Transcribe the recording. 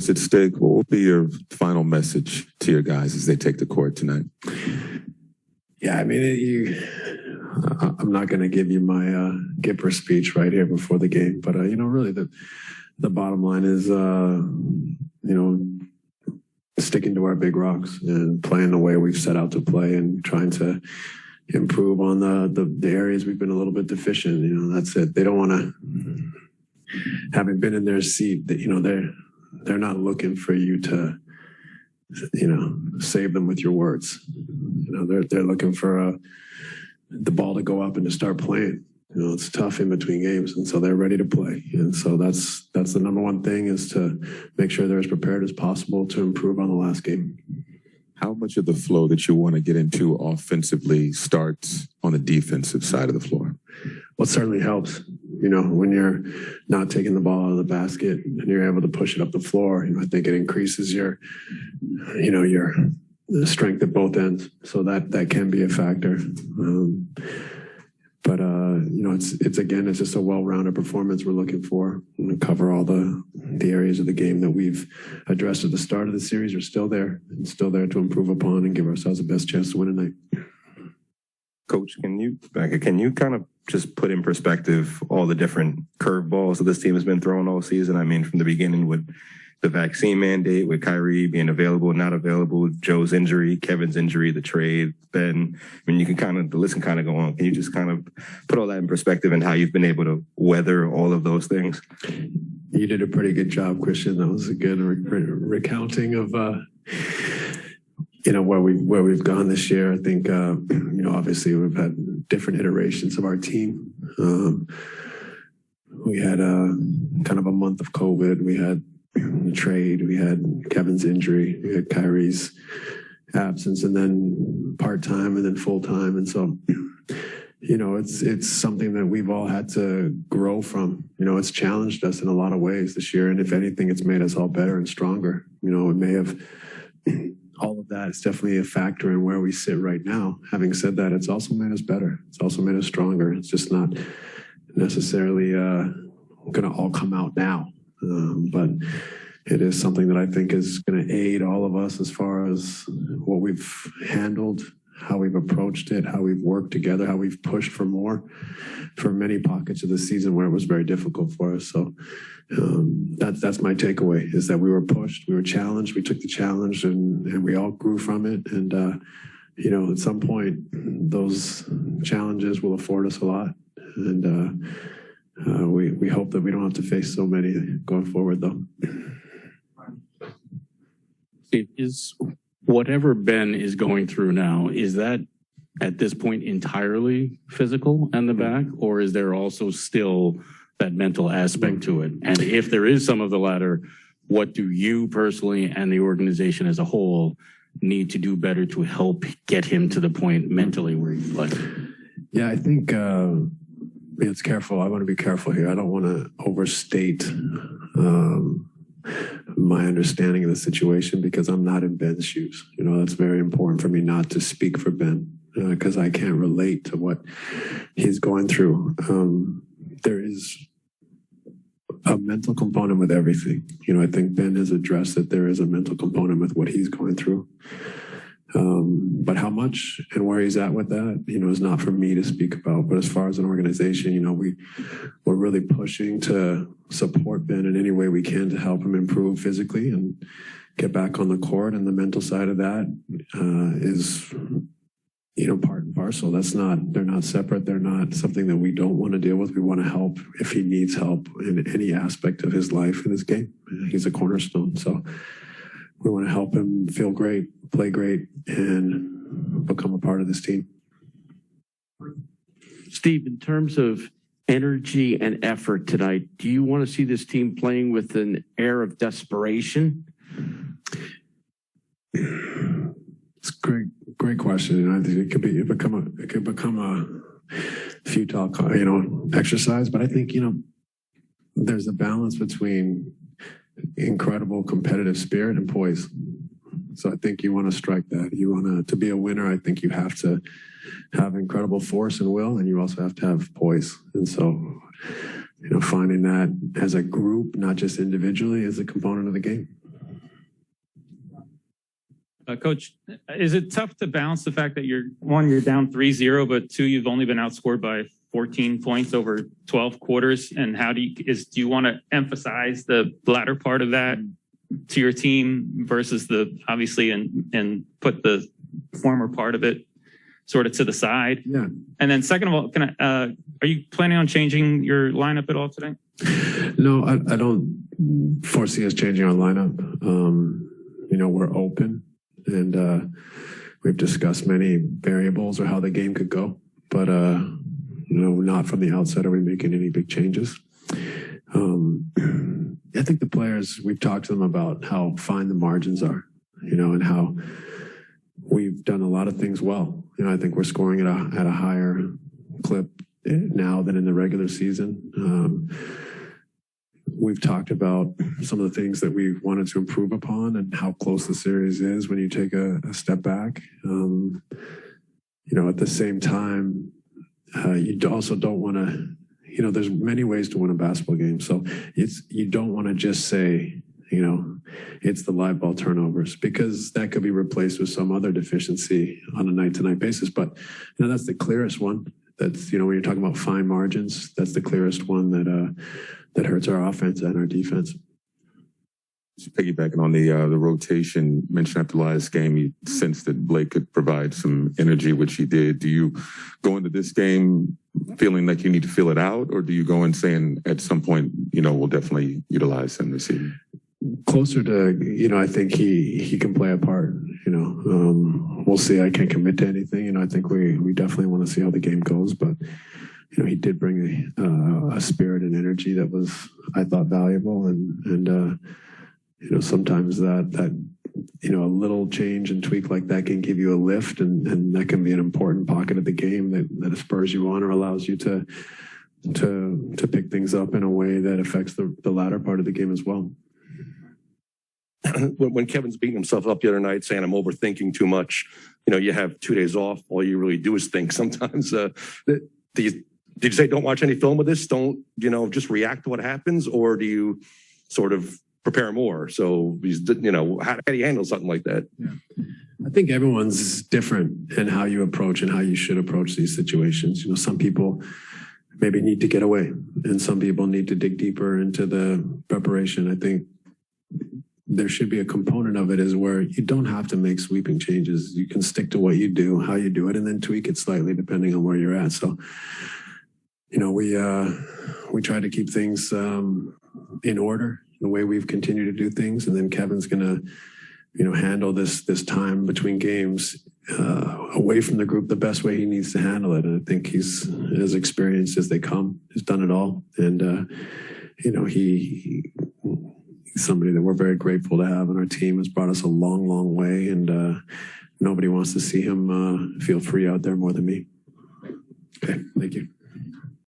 what's at stake. What will be your final message to your guys as they take the court tonight? Yeah, I mean, I'm not going to give you my Gipper speech right here before the game, but really the bottom line is, sticking to our big rocks and playing the way we've set out to play and trying to improve on the areas we've been a little bit deficient. That's it. They don't want to, having been in their seat, that they're not looking for you to, save them with your words. They're looking for the ball to go up and to start playing. It's tough in between games, and so they're ready to play. And so that's the number one thing, is to make sure they're as prepared as possible to improve on the last game. How much of the flow that you want to get into offensively starts on the defensive side of the floor? Well, it certainly helps. When you're not taking the ball out of the basket and you're able to push it up the floor, I think it increases your strength at both ends. So that can be a factor. But it's just a well-rounded performance we're looking for, and to cover all the areas of the game that we've addressed at the start of the series are still there to improve upon and give ourselves the best chance to win tonight. Coach, can you kind of just put in perspective all the different curveballs that this team has been throwing all season? I mean, from the beginning with the vaccine mandate, with Kyrie being available, not available, Joe's injury, Kevin's injury, the trade, Ben. I mean, the list can kind of go on. Can you just kind of put all that in perspective and how you've been able to weather all of those things? You did a pretty good job, Christian. That was a good recounting of where we've gone this year. I think obviously we've had different iterations of our team. We had kind of a month of COVID. We had the trade. We had Kevin's injury. We had Kyrie's absence, and then part-time and then full-time. And so, it's something that we've all had to grow from. It's challenged us in a lot of ways this year. And if anything, it's made us all better and stronger. It may have, all of that is definitely a factor in where we sit right now. Having said that, it's also made us better. It's also made us stronger. It's just not necessarily going to all come out now. But it is something that I think is going to aid all of us as far as what we've handled, how we've approached it, how we've worked together, how we've pushed for more for many pockets of the season where it was very difficult for us. So that's my takeaway, is that we were pushed, we were challenged, we took the challenge, and we all grew from it. And, at some point, those challenges will afford us a lot. And we hope that we don't have to face so many going forward, though. Is whatever Ben is going through now, is that at this point entirely physical and the back, or is there also still that mental aspect to it? And if there is some of the latter, what do you personally and the organization as a whole need to do better to help get him to the point mentally where he's like? Yeah, I think it's careful. I want to be careful here. I don't want to overstate my understanding of the situation, because I'm not in Ben's shoes. That's very important for me not to speak for Ben, because I can't relate to what he's going through. There is a mental component with everything. I think Ben has addressed that there is a mental component with what he's going through. But how much and where he's at with that, is not for me to speak about. But as far as an organization, we're really pushing to support Ben in any way we can to help him improve physically and get back on the court. And the mental side of that is, part and parcel. They're not separate. They're not something that we don't want to deal with. We want to help if he needs help in any aspect of his life in his game. He's a cornerstone. So we want to help him feel great, play great, and become a part of this team. Steve, in terms of energy and effort tonight, do you want to see this team playing with an air of desperation? It's a great question. I think it could become a futile, exercise. But I think there's a balance between incredible competitive spirit and poise. So I think you want to strike that. You want to be a winner. I think you have to have incredible force and will, and you also have to have poise. And so, finding that as a group, not just individually, is a component of the game. Coach, is it tough to balance the fact that you're down 3-0, but two, you've only been outscored by 14 points over 12 quarters? And how do you want to emphasize the latter part of that to your team versus the obviously and put the former part of it sort of to the side? Yeah. And then second of all, are you planning on changing your lineup at all today? No, I don't foresee us changing our lineup. We're open and we've discussed many variables or how the game could go, but not from the outset are we making any big changes. I think the players, we've talked to them about how fine the margins are, and how we've done a lot of things well. I think we're scoring at a higher clip now than in the regular season. We've talked about some of the things that we wanted to improve upon and how close the series is when you take a step back. At the same time, you also don't want to, there's many ways to win a basketball game. So you don't want to just say, it's the live ball turnovers, because that could be replaced with some other deficiency on a night-to-night basis. But that's the clearest one. That's when you're talking about fine margins, that's the clearest one that hurts our offense and our defense. Just piggybacking on the rotation mentioned after the last game, you sensed that Blake could provide some energy, which he did. Do you go into this game feeling like you need to feel it out, or do you go in saying at some point, we'll definitely utilize him this evening? Closer to, I think he can play a part. We'll see. I can't commit to anything. I think we definitely want to see how the game goes, but he did bring a spirit and energy that was, I thought, valuable, and sometimes that a little change and tweak like that can give you a lift, and that can be an important pocket of the game that spurs you on or allows you to pick things up in a way that affects the latter part of the game as well. When Kevin's beating himself up the other night saying I'm overthinking too much, you have 2 days off. All you really do is think sometimes. Did you say don't watch any film of this? Don't, just react to what happens? Or do you sort of prepare more? So, how do you handle something like that? Yeah. I think everyone's different in how you approach and how you should approach these situations. Some people maybe need to get away, and some people need to dig deeper into the preparation. I think there should be a component of it is where you don't have to make sweeping changes. You can stick to what you do, how you do it, and then tweak it slightly depending on where you're at. So, we try to keep things in order, the way we've continued to do things, and then Kevin's going to, handle this time between games away from the group the best way he needs to handle it. And I think he's as experienced as they come. He's done it all, and he's somebody that we're very grateful to have, and our team has brought us a long, long way, and nobody wants to see him feel free out there more than me. Okay, thank you.